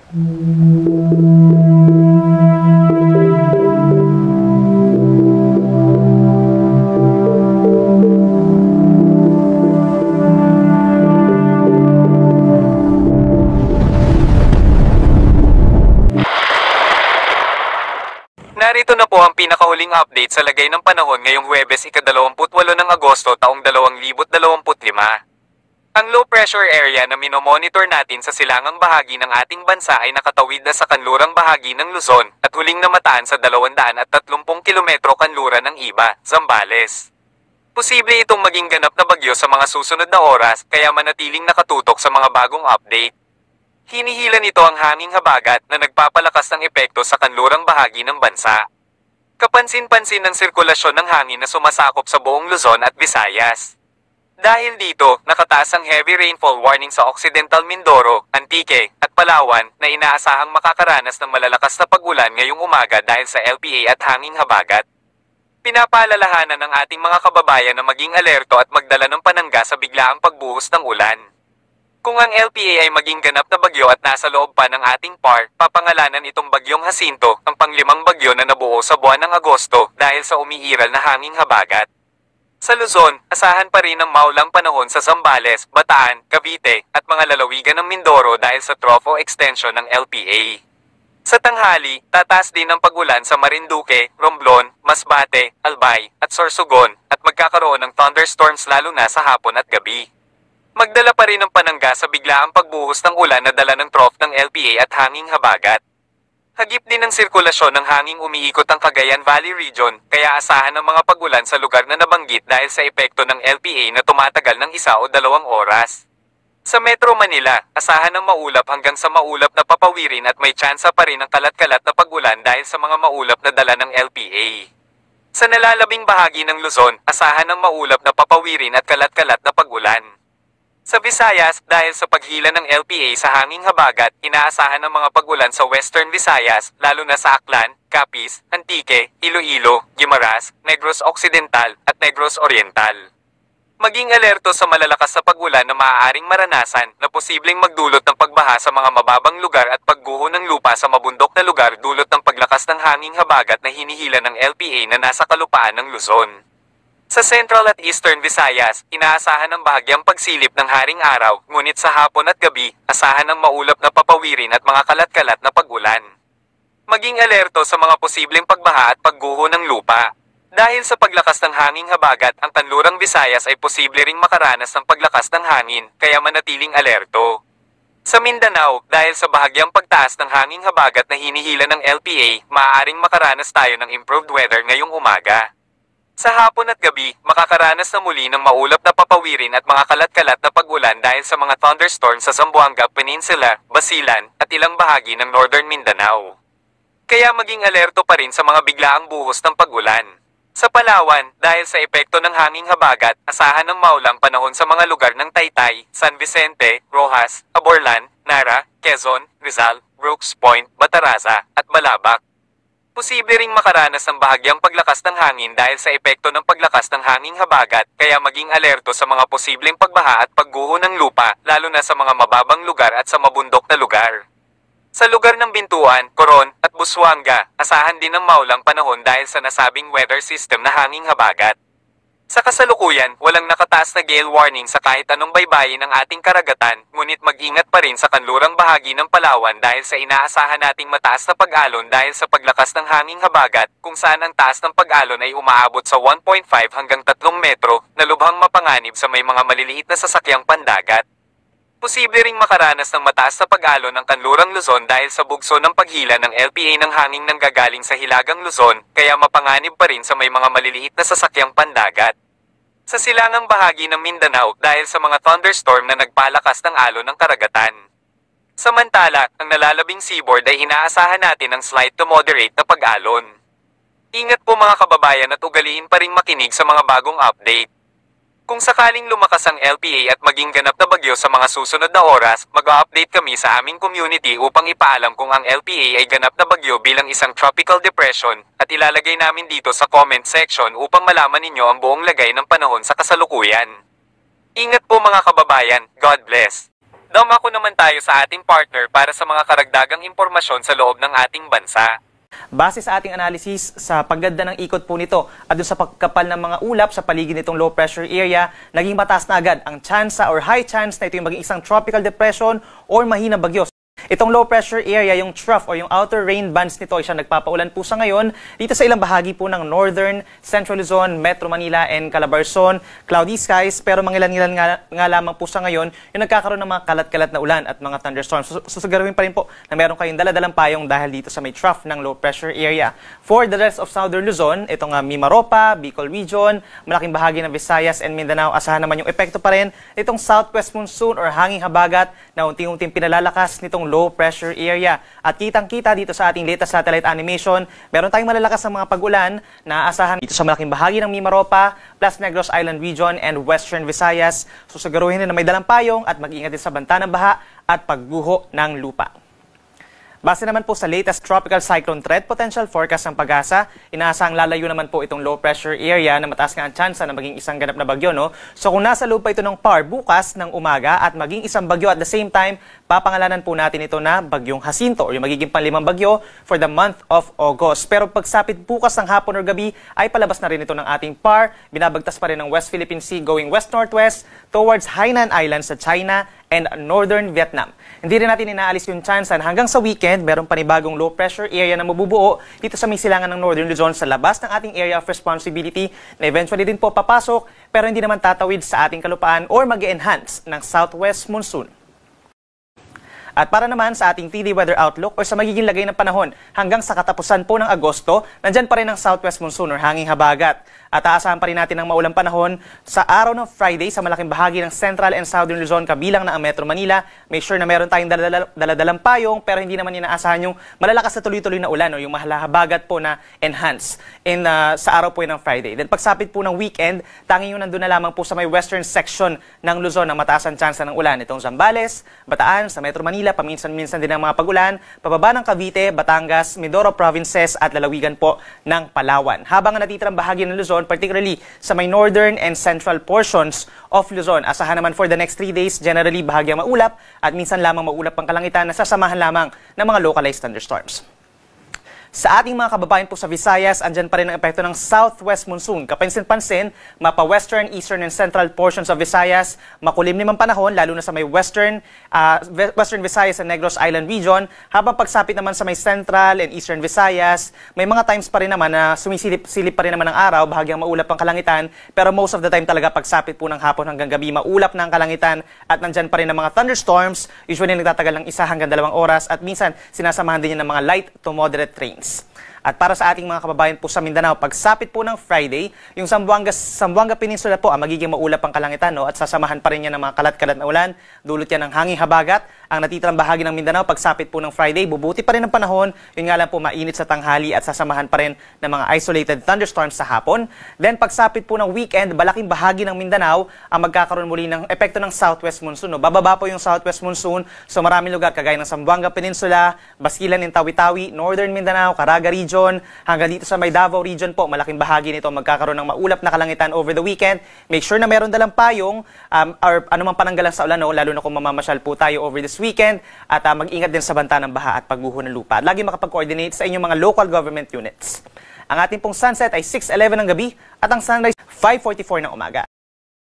Narito na po ang pinakahuling update sa lagay ng panahon ngayong Huwebes ika-28 ng Agosto taong 2025. Ang low pressure area na minomonitor natin sa silangang bahagi ng ating bansa ay nakatawid na sa kanlurang bahagi ng Luzon at huling namataan sa 230 kilometro kanluran ng Iba, Zambales. Posible itong maging ganap na bagyo sa mga susunod na oras kaya manatiling nakatutok sa mga bagong update. Hinihila nito ang hanging habagat na nagpapalakas ng epekto sa kanlurang bahagi ng bansa. Kapansin-pansin ang sirkulasyon ng hangin na sumasakop sa buong Luzon at Visayas. Dahil dito, nakataas ang heavy rainfall warning sa Occidental Mindoro, Antique, at Palawan na inaasahang makakaranas ng malalakas na pag-ulan ngayong umaga dahil sa LPA at hanging habagat. Pinapaalalahanan ng ating mga kababayan na maging alerto at magdala ng panangga sa biglaang pagbuhos ng ulan. Kung ang LPA ay maging ganap na bagyo at nasa loob pa ng ating PAR, papangalanan itong bagyong Jacinto, ang panglimang bagyo na nabuo sa buwan ng Agosto dahil sa umiiral na hanging habagat. Sa Luzon, asahan pa rin ang maulang panahon sa Zambales, Bataan, Cavite, at mga lalawigan ng Mindoro dahil sa trough extension ng LPA. Sa tanghali, tataas din ang pag-ulan sa Marinduque, Romblon, Masbate, Albay, at Sorsogon, at magkakaroon ng thunderstorms lalo na sa hapon at gabi. Magdala pa rin ng panangga sa biglaang pagbuhos ng ulan na dala ng trough ng LPA at hanging habagat. Hagip din ang sirkulasyon ng hanging umiikot ang Cagayan Valley Region, kaya asahan ng mga pag-ulan sa lugar na nabanggit dahil sa epekto ng LPA na tumatagal ng 1 o 2 oras. Sa Metro Manila, asahan ng maulap hanggang sa maulap na papawirin at may tsansa pa rin ng kalat-kalat na pag-ulan dahil sa mga maulap na dala ng LPA. Sa nalalabing bahagi ng Luzon, asahan ng maulap na papawirin at kalat-kalat na pag-ulan. Sa Visayas, dahil sa paghila ng LPA sa hanging habagat, inaasahan ng mga pag-ulan sa Western Visayas, lalo na sa Aklan, Capiz, Antique, Iloilo, Guimaras, Negros Occidental, at Negros Oriental. Maging alerto sa malalakas na pag-ulan na maaaring maranasan na posibleng magdulot ng pagbaha sa mga mababang lugar at pagguho ng lupa sa mabundok na lugar dulot ng paglakas ng hanging habagat na hinihila ng LPA na nasa kalupaan ng Luzon. Sa Central at Eastern Visayas, inaasahan ng bahagyang pagsilip ng haring araw, ngunit sa hapon at gabi, asahan ng maulap na papawirin at mga kalat-kalat na pag-ulan. Maging alerto sa mga posibleng pagbaha at pagguho ng lupa. Dahil sa paglakas ng hanging habagat, ang kanlurang Visayas ay posible ring makaranas ng paglakas ng hangin, kaya manatiling alerto. Sa Mindanao, dahil sa bahagyang pagtaas ng hanging habagat na hinihila ng LPA, maaaring makaranas tayo ng improved weather ngayong umaga. Sa hapon at gabi, makakaranas na muli ng maulap na papawirin at mga kalat-kalat na pag-ulan dahil sa mga thunderstorms sa Zamboanga Peninsula, Basilan, at ilang bahagi ng Northern Mindanao. Kaya maging alerto pa rin sa mga biglaang buhos ng pag-ulan. Sa Palawan, dahil sa epekto ng hanging habagat, asahan ng maulang panahon sa mga lugar ng Taytay, San Vicente, Rojas, Aborlan, Nara, Quezon, Rizal, Brooks Point, Bataraza, at Balabac. Posible ring makaranas ng bahagyang paglakas ng hangin dahil sa epekto ng paglakas ng hanging habagat, kaya maging alerto sa mga posibleng pagbaha at pagguho ng lupa, lalo na sa mga mababang lugar at sa mabundok na lugar. Sa lugar ng Bintuan, Coron, at Busuanga, asahan din ng maulang panahon dahil sa nasabing weather system na hanging habagat. Sa kasalukuyan, walang nakataas na gale warning sa kahit anong baybayin ng ating karagatan, ngunit mag-ingat pa rin sa kanlurang bahagi ng Palawan dahil sa inaasahan nating mataas na pag-alon dahil sa paglakas ng hanging habagat, kung saan ang taas ng pag-alon ay umaabot sa 1.5 hanggang 3 metro, na lubhang mapanganib sa may mga maliliit na sasakyang pandagat. Posible ring makaranas ng mataas na pag-alon ng kanlurang Luzon dahil sa bugso ng paghila ng LPA ng hanging nanggagaling sa Hilagang Luzon, kaya mapanganib pa rin sa may mga maliliit na sasakyang pandagat. Sa silangang bahagi ng Mindanao dahil sa mga thunderstorm na nagpalakas ng alon ng karagatan. Samantala, ang nalalabing seaboard ay inaasahan natin ng slight to moderate na pag-alon. Ingat po mga kababayan at ugaliin pa ring makinig sa mga bagong update. Kung sakaling lumakas ang LPA at maging ganap na bagyo sa mga susunod na oras, mag-update kami sa aming community upang ipaalam kung ang LPA ay ganap na bagyo bilang isang tropical depression, at ilalagay namin dito sa comment section upang malaman ninyo ang buong lagay ng panahon sa kasalukuyan. Ingat po mga kababayan, God bless. Dumako naman tayo sa ating partner para sa mga karagdagang impormasyon sa loob ng ating bansa. Base sa ating analysis sa pagganda ng ikot po nito at doon sa pagkapal ng mga ulap sa paligid nitong low pressure area, naging mataas na agad ang tsansa or high chance na ito yung maging isang tropical depression or mahina bagyo. Itong low pressure area, yung trough o yung outer rain bands nito ay siya nagpapaulan po sa ngayon dito sa ilang bahagi po ng Northern, Central Luzon, Metro Manila, and Calabarzon. Cloudy skies, pero mangilan-ngilan nga lamang po sa ngayon yung nagkakaroon ng mga kalat-kalat na ulan at mga thunderstorms. Susugarawin pa rin po na meron kayong daladalang payong dahil dito sa may trough ng low pressure area. For the rest of Southern Luzon, itong Mimaropa, Bicol Region, malaking bahagi ng Visayas and Mindanao, asahan naman yung epekto pa rin itong southwest monsoon or hanging habagat na unti-unting pinalalakas nitong low pressure area. At kitang-kita dito sa ating latest satellite animation, meron tayong malalakas na mga pag-ulan na aasahan dito sa malaking bahagi ng Mimaropa, plus Negros Island Region and Western Visayas. Susugaruhin na may dalang payong at mag-ingat din sa banta ng baha at pagguho ng lupa. Base naman po sa latest tropical cyclone threat potential forecast ng Pag-asa, inaasahang lalayo naman po itong low pressure area na mataas nga ang tsansa na maging isang ganap na bagyo, no? So kung nasa lupa ito ng PAR bukas ng umaga at maging isang bagyo at the same time, papangalanan po natin ito na Bagyong Jacinto or yung magiging panlimang bagyo for the month of August. Pero pagsapit bukas ng hapon or gabi ay palabas na rin ito ng ating PAR, binabagtas pa rin ng West Philippine Sea going west-northwest towards Hainan Island sa China and Northern Vietnam. Hindi rin natin inaalis yung chance na hanggang sa weekend, meron panibagong low pressure area na mabubuo dito sa may silangan ng Northern Luzon sa labas ng ating area of responsibility na eventually din po papasok pero hindi naman tatawid sa ating kalupaan or mag-enhance ng southwest monsoon. At para naman sa ating 3-day weather outlook o sa magiging lagay ng panahon hanggang sa katapusan po ng Agosto, nandyan pa rin ang southwest monsoon or hanging habagat. At aasahan pa rin natin ng maulang panahon sa araw ng Friday sa malaking bahagi ng Central and Southern Luzon kabilang na ang Metro Manila. Make sure na meron tayong daladalang payong pero hindi naman inaasahan yung malalakas na tuloy-tuloy na ulan o yung mahalahabagat po na enhance sa araw po ng Friday. Then pagsapit po ng weekend, tanging yung nandun na lamang po sa may western section ng Luzon na mataas ang tsansa ng ulan. Itong Zambales, Bataan, sa Metro Manila, paminsan-minsan din ang mga pagulan, pababa ng Cavite, Batangas, Mindoro Provinces at lalawigan po ng Palawan. Habang ang natitirang bahagi ng Luzon, particularly sa may northern and central portions of Luzon, asahan naman for the next 3 days, generally bahagyang maulap at minsan lamang maulap ang kalangitan na sasamahan lamang ng mga localized thunderstorms. Sa ating mga kababayan po sa Visayas, andyan pa rin ang epekto ng southwest monsoon. Kapansin-pansin, mapa-western, eastern, and central portions of Visayas, makulim naman panahon, lalo na sa may western Visayas and Negros Island region. Habang pagsapit naman sa may central and eastern Visayas, may mga times pa rin naman na sumisilip pa rin naman ng araw, bahagyang maulap ang kalangitan, pero most of the time talaga pagsapit po ng hapon hanggang gabi, maulap na ang kalangitan at nandyan pa rin ang mga thunderstorms, usually nagtatagal ng 1 hanggang 2 oras at minsan sinasamahan din yan ng mga light to moderate rains. At para sa ating mga kababayan po sa Mindanao, pagsapit po ng Friday, yung Zamboanga Peninsula po ang magiging maulap ang kalangitan, no? At sasamahan pa rin yan ng mga kalat-kalat na ulan, dulot yan ng hanging habagat. Ang natitirang bahagi ng Mindanao, pagsapit po ng Friday, bubuti pa rin ang panahon, yun nga lang po mainit sa tanghali at sasamahan pa rin ng mga isolated thunderstorms sa hapon. Then pagsapit po ng weekend, malaking bahagi ng Mindanao ang magkakaroon muli ng epekto ng southwest monsoon, no? Bababa po yung southwest monsoon, so maraming lugar kagaya ng Zamboanga Peninsula, Basilan and Tawi-Tawi, Northern Mindanao, Caraga Region, hanggang dito sa may Davao Region po, malaking bahagi nito magkakaroon ng maulap na kalangitan over the weekend. Make sure na meron dalang payong or anumang pananggalang sa ulan, no? Lalo na kung mamamasyal po tayo over this weekend at mag-ingat din sa banta ng baha at pagguho ng lupa. At lagi makapag-coordinate sa inyong mga local government units. Ang ating pong sunset ay 6:11 ng gabi at ang sunrise 5:44 ng umaga.